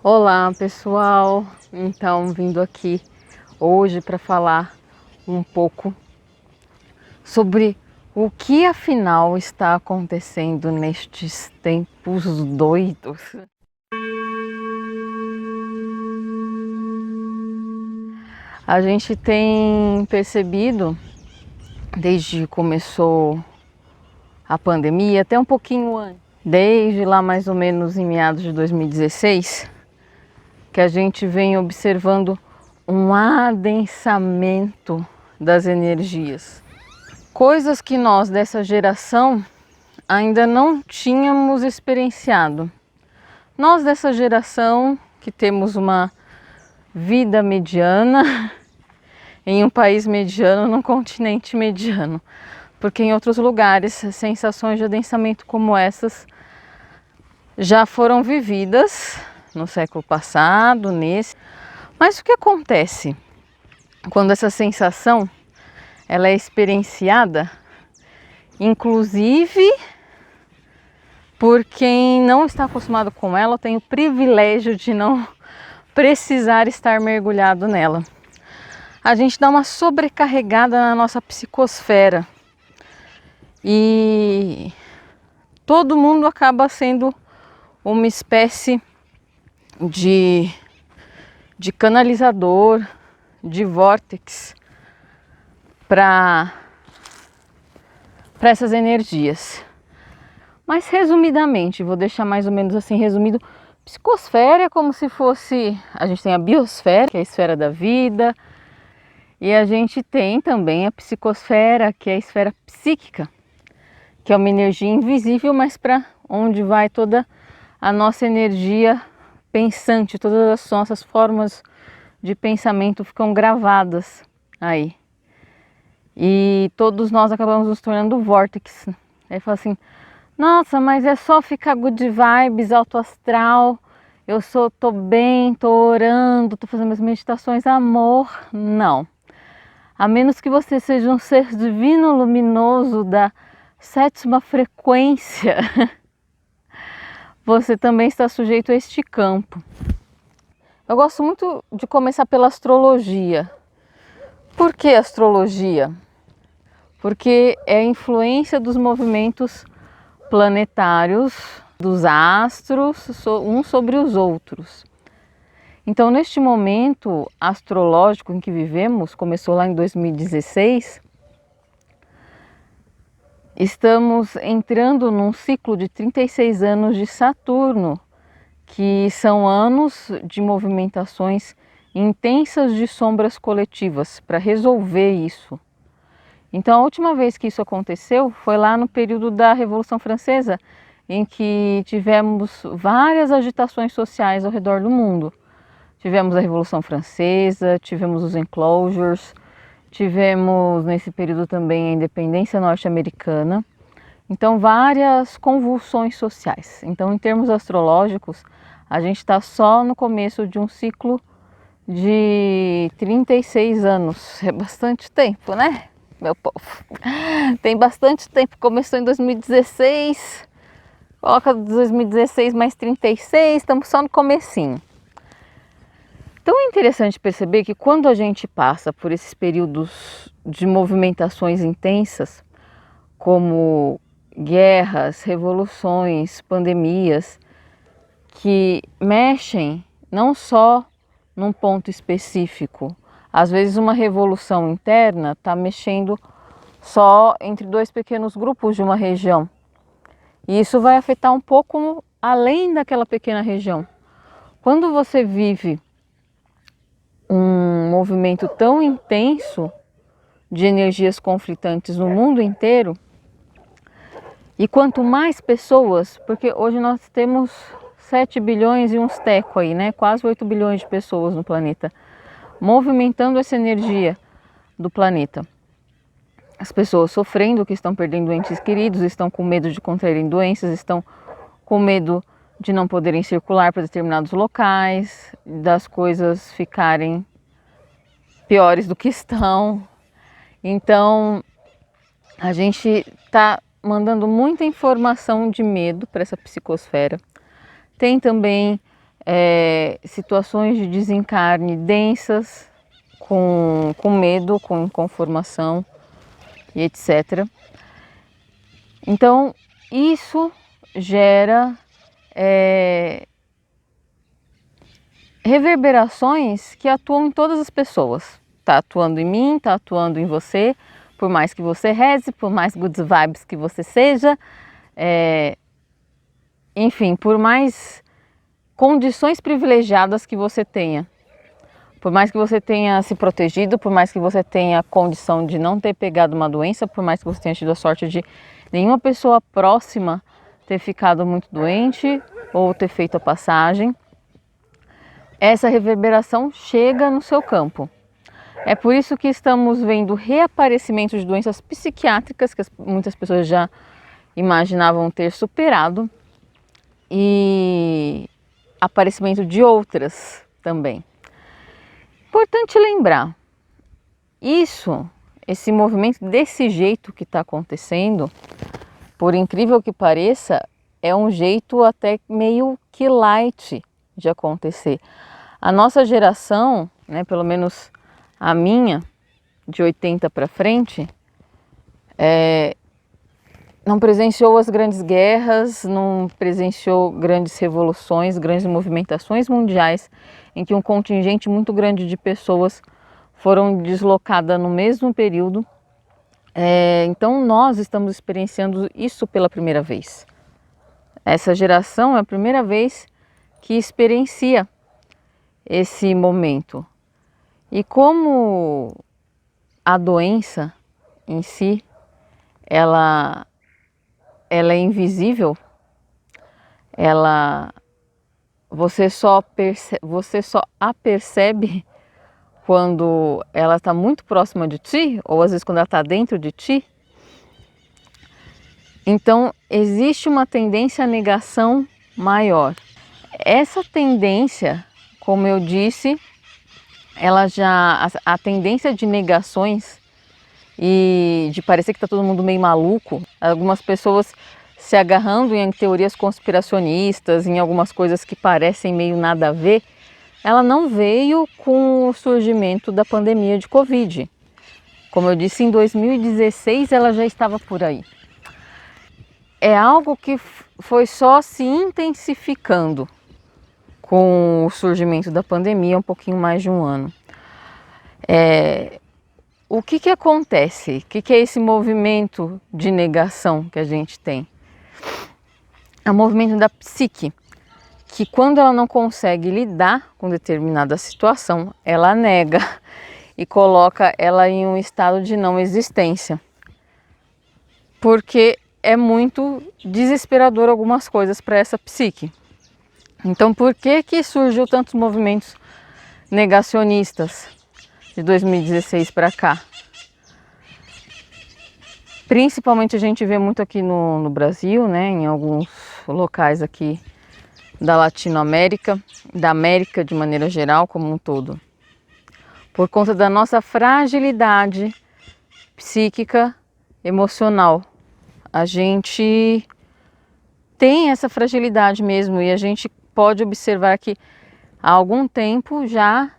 Olá pessoal, então vindo aqui hoje para falar um pouco sobre o que afinal está acontecendo nestes tempos doidos. A gente tem percebido desde que começou a pandemia, até um pouquinho antes, desde lá mais ou menos em meados de 2016, que a gente vem observando um adensamento das energias. Coisas que nós dessa geração ainda não tínhamos experienciado. Nós dessa geração que temos uma vida mediana em um país mediano, num continente mediano. Porque em outros lugares, sensações de adensamento como essas já foram vividas no século passado, nesse. Mas o que acontece quando essa sensação ela é experienciada, inclusive por quem não está acostumado com ela, tem o privilégio de não precisar estar mergulhado nela? A gente dá uma sobrecarregada na nossa psicosfera e todo mundo acaba sendo uma espécie de canalizador, de vórtex para essas energias. Mas resumidamente, vou deixar mais ou menos assim resumido, psicosfera é como se fosse, a gente tem a biosfera, que é a esfera da vida, e a gente tem também a psicosfera, que é a esfera psíquica, que é uma energia invisível, mas para onde vai toda a nossa energia pensante, todas as nossas formas de pensamento ficam gravadas aí. E todos nós acabamos nos tornando vórtex. Aí fala assim, nossa, mas é só ficar good vibes, alto astral, tô bem, tô orando, tô fazendo minhas meditações, amor. Não. A menos que você seja um ser divino luminoso da 7ª frequência, você também está sujeito a este campo. Eu gosto muito de começar pela astrologia. Por que astrologia? Porque é a influência dos movimentos planetários, dos astros, uns sobre os outros. Então, neste momento astrológico em que vivemos, começou lá em 2016, estamos entrando num ciclo de 36 anos de Saturno, que são anos de movimentações intensas de sombras coletivas para resolver isso. Então, a última vez que isso aconteceu foi lá no período da Revolução Francesa, em que tivemos várias agitações sociais ao redor do mundo. Tivemos a Revolução Francesa, tivemos os enclosures, tivemos nesse período também a independência norte-americana. Então, várias convulsões sociais. Então, em termos astrológicos, a gente está só no começo de um ciclo de 36 anos. É bastante tempo, né, meu povo? Tem bastante tempo. Começou em 2016, coloca 2016 mais 36, estamos só no comecinho. Então é interessante perceber que quando a gente passa por esses períodos de movimentações intensas, como guerras, revoluções, pandemias, que mexem não só num ponto específico. Às vezes uma revolução interna está mexendo só entre 2 pequenos grupos de uma região. E isso vai afetar um pouco além daquela pequena região. Quando você vive um movimento tão intenso de energias conflitantes no mundo inteiro, e quanto mais pessoas, porque hoje nós temos 7 bilhões e uns teco aí, né? Quase 8 bilhões de pessoas no planeta, movimentando essa energia do planeta. As pessoas sofrendo, que estão perdendo entes queridos, estão com medo de contraírem doenças, estão com medo de não poderem circular para determinados locais, das coisas ficarem piores do que estão. Então, a gente está mandando muita informação de medo para essa psicosfera. Tem também situações de desencarne densas, com medo, com inconformação e etc. Então, isso gera reverberações que atuam em todas as pessoas. Está atuando em mim, está atuando em você, por mais que você reze, por mais good vibes que você seja, enfim, por mais condições privilegiadas que você tenha. Por mais que você tenha se protegido, por mais que você tenha condição de não ter pegado uma doença, por mais que você tenha tido a sorte de nenhuma pessoa próxima ter ficado muito doente ou ter feito a passagem, essa reverberação chega no seu campo. É por isso que estamos vendo reaparecimento de doenças psiquiátricas que muitas pessoas já imaginavam ter superado e aparecimento de outras também. Importante lembrar, esse movimento desse jeito que está acontecendo, por incrível que pareça, é um jeito até meio que light de acontecer. A nossa geração, né, pelo menos a minha, de 80 para frente, não presenciou as grandes guerras, não presenciou grandes revoluções, grandes movimentações mundiais, em que um contingente muito grande de pessoas foram deslocadas no mesmo período. Então nós estamos experienciando isso pela primeira vez. Essa geração é a primeira vez que experiencia esse momento. E como a doença em si, ela é invisível, você só a percebe quando ela está muito próxima de ti, ou às vezes quando ela está dentro de ti. Então existe uma tendência à negação maior. Essa tendência, como eu disse, a tendência de negações e de parecer que está todo mundo meio maluco, algumas pessoas se agarrando em teorias conspiracionistas, em algumas coisas que parecem meio nada a ver, ela não veio com o surgimento da pandemia de Covid. Como eu disse, em 2016 ela já estava por aí. É algo que foi só se intensificando com o surgimento da pandemia, um pouquinho mais de um ano. O que acontece? O que é esse movimento de negação que a gente tem? É o movimento da psique, que quando ela não consegue lidar com determinada situação, ela nega e coloca ela em um estado de não existência. Porque é muito desesperador algumas coisas para essa psique. Então por que surgiu tantos movimentos negacionistas de 2016 para cá? Principalmente a gente vê muito aqui no Brasil, né, em alguns locais aqui da Latinoamérica, da América de maneira geral, como um todo. Por conta da nossa fragilidade psíquica, emocional. A gente tem essa fragilidade mesmo e a gente pode observar que há algum tempo já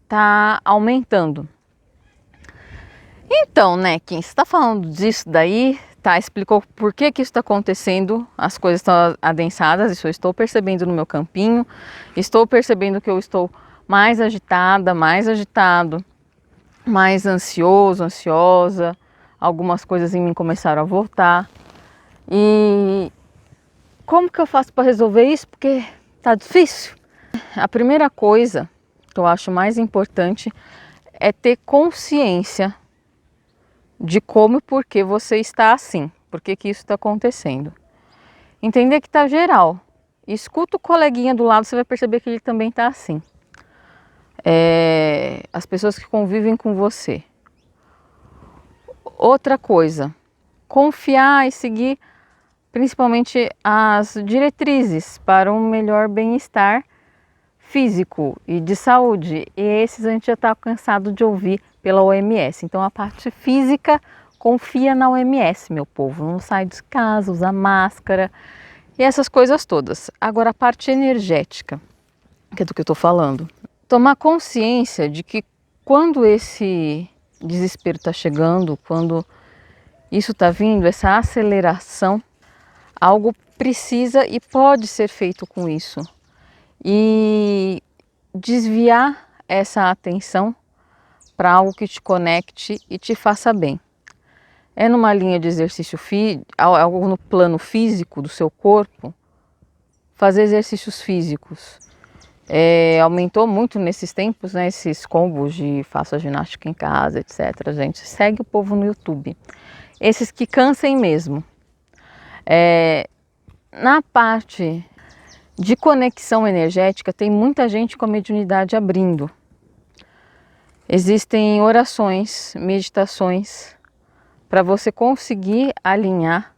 está aumentando. Então, né, Kim, você está falando disso daí, tá? Explicou por que isso está acontecendo, as coisas estão adensadas, isso eu estou percebendo no meu campinho, estou percebendo que eu estou mais agitada, mais agitado, mais ansioso, ansiosa, algumas coisas em mim começaram a voltar. E como que eu faço para resolver isso? Porque tá difícil. A primeira coisa que eu acho mais importante é ter consciência de como e por que você está assim, por que isso está acontecendo. Entender que está geral. Escuta o coleguinha do lado, você vai perceber que ele também está assim. As pessoas que convivem com você. Outra coisa, confiar e seguir principalmente as diretrizes para um melhor bem-estar físico e de saúde. E esses a gente já está cansado de ouvir pela OMS. Então a parte física, confia na OMS, meu povo. Não sai de casa, usa máscara e essas coisas todas. Agora a parte energética. que é do que eu estou falando. Tomar consciência de que quando esse desespero está chegando, quando isso está vindo, essa aceleração, algo precisa e pode ser feito com isso. E desviar essa atenção para algo que te conecte e te faça bem. É numa linha de exercício algo no plano físico do seu corpo, fazer exercícios físicos. Aumentou muito nesses tempos, né, esses combos de faça ginástica em casa, etc. Gente, segue o povo no YouTube. Esses que cansem mesmo. Na parte de conexão energética, tem muita gente com a mediunidade abrindo. Existem orações, meditações, para você conseguir alinhar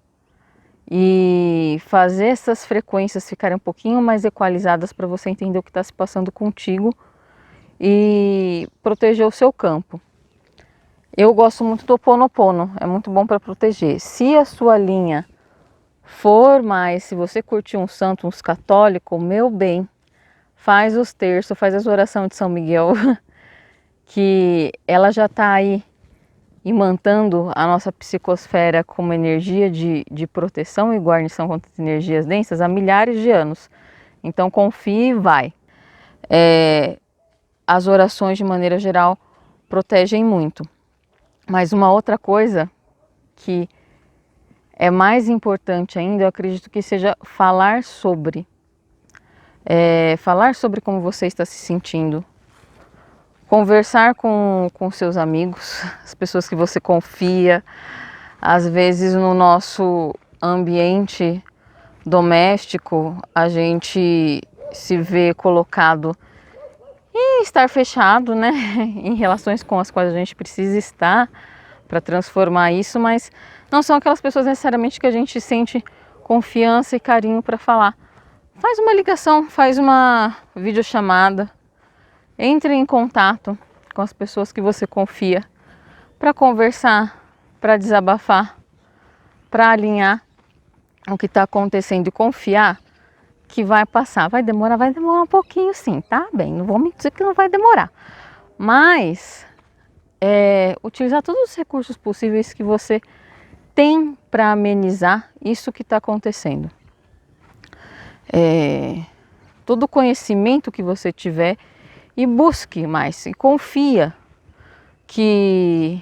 e fazer essas frequências ficarem um pouquinho mais equalizadas para você entender o que está se passando contigo e proteger o seu campo. Eu gosto muito do Ho'oponopono, é muito bom para proteger. Se a sua linha for mais, se você curtir um santo, uns católicos, meu bem, faz os terços, faz as orações de São Miguel, que ela já está aí imantando a nossa psicosfera com uma energia de proteção e guarnição contra as energias densas há milhares de anos. Então confie e vai. As orações, de maneira geral, protegem muito. Mas uma outra coisa que é mais importante ainda, eu acredito que seja falar sobre. Falar sobre como você está se sentindo. Conversar com seus amigos, as pessoas que você confia. Às vezes no nosso ambiente doméstico, a gente se vê colocado em estar fechado, né? Em relações com as quais a gente precisa estar para transformar isso, mas não são aquelas pessoas necessariamente que a gente sente confiança e carinho para falar. Faz uma ligação, faz uma videochamada, entre em contato com as pessoas que você confia para conversar, para desabafar, para alinhar o que está acontecendo e confiar que vai passar. Vai demorar um pouquinho sim, tá? Bem, não vou me dizer que não vai demorar, mas utilizar todos os recursos possíveis que você tem para amenizar isso que está acontecendo. Todo o conhecimento que você tiver e busque mais, e confia que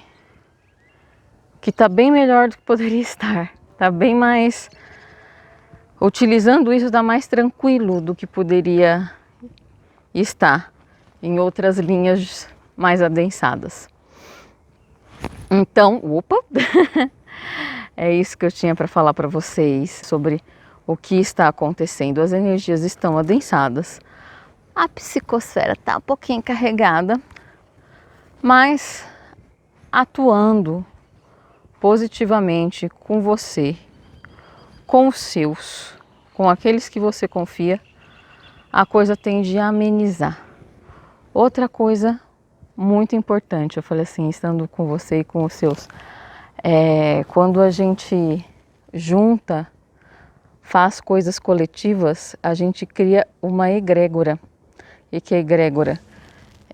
está bem melhor do que poderia estar, está bem mais, utilizando isso está mais tranquilo do que poderia estar em outras linhas mais adensadas. Então, é isso que eu tinha para falar para vocês sobre o que está acontecendo. As energias estão adensadas, a psicosfera está um pouquinho carregada, mas atuando positivamente com você, com os seus, com aqueles que você confia, a coisa tende a amenizar. Outra coisa muito importante, eu falei assim, estando com você e com os seus, quando a gente junta, faz coisas coletivas, a gente cria uma egrégora. E que a egrégora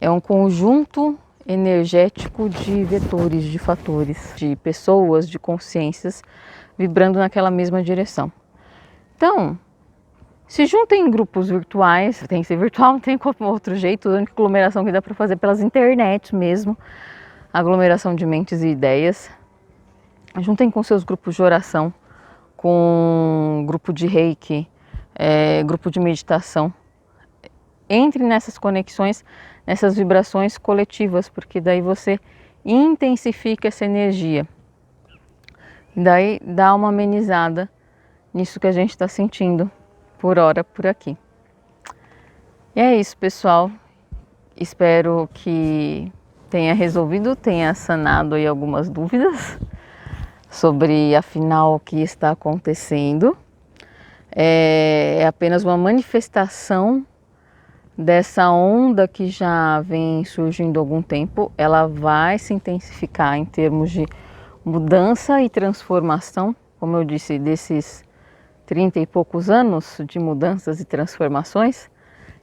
é um conjunto energético de vetores, de fatores, de pessoas, de consciências vibrando naquela mesma direção. Então, se juntem em grupos virtuais, tem que ser virtual, não tem como outro jeito, a única aglomeração que dá para fazer pelas internet mesmo, aglomeração de mentes e ideias. Juntem com seus grupos de oração, com grupo de reiki, grupo de meditação. Entre nessas conexões, nessas vibrações coletivas, porque daí você intensifica essa energia. Daí dá uma amenizada nisso que a gente está sentindo por hora por aqui. E é isso, pessoal. Espero que tenha resolvido, tenha sanado aí algumas dúvidas sobre afinal o que está acontecendo. É apenas uma manifestação dessa onda que já vem surgindo há algum tempo. Ela vai se intensificar em termos de mudança e transformação, como eu disse, desses 30 e poucos anos de mudanças e transformações,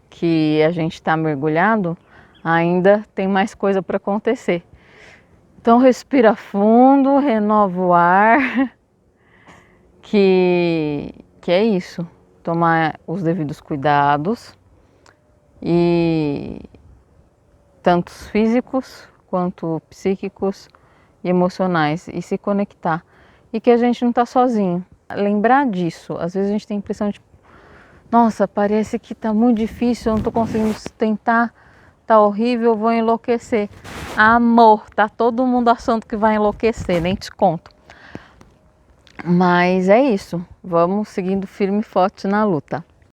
que a gente está mergulhado, ainda tem mais coisa para acontecer. Então respira fundo, renova o ar, que é isso, tomar os devidos cuidados, e tanto físicos quanto psíquicos e emocionais, e se conectar, e que a gente não está sozinho. Lembrar disso, às vezes a gente tem a impressão de, nossa, parece que está muito difícil, eu não estou conseguindo sustentar, tá horrível, eu vou enlouquecer. Amor, tá todo mundo achando que vai enlouquecer, nem te conto. Mas é isso, vamos seguindo firme e forte na luta.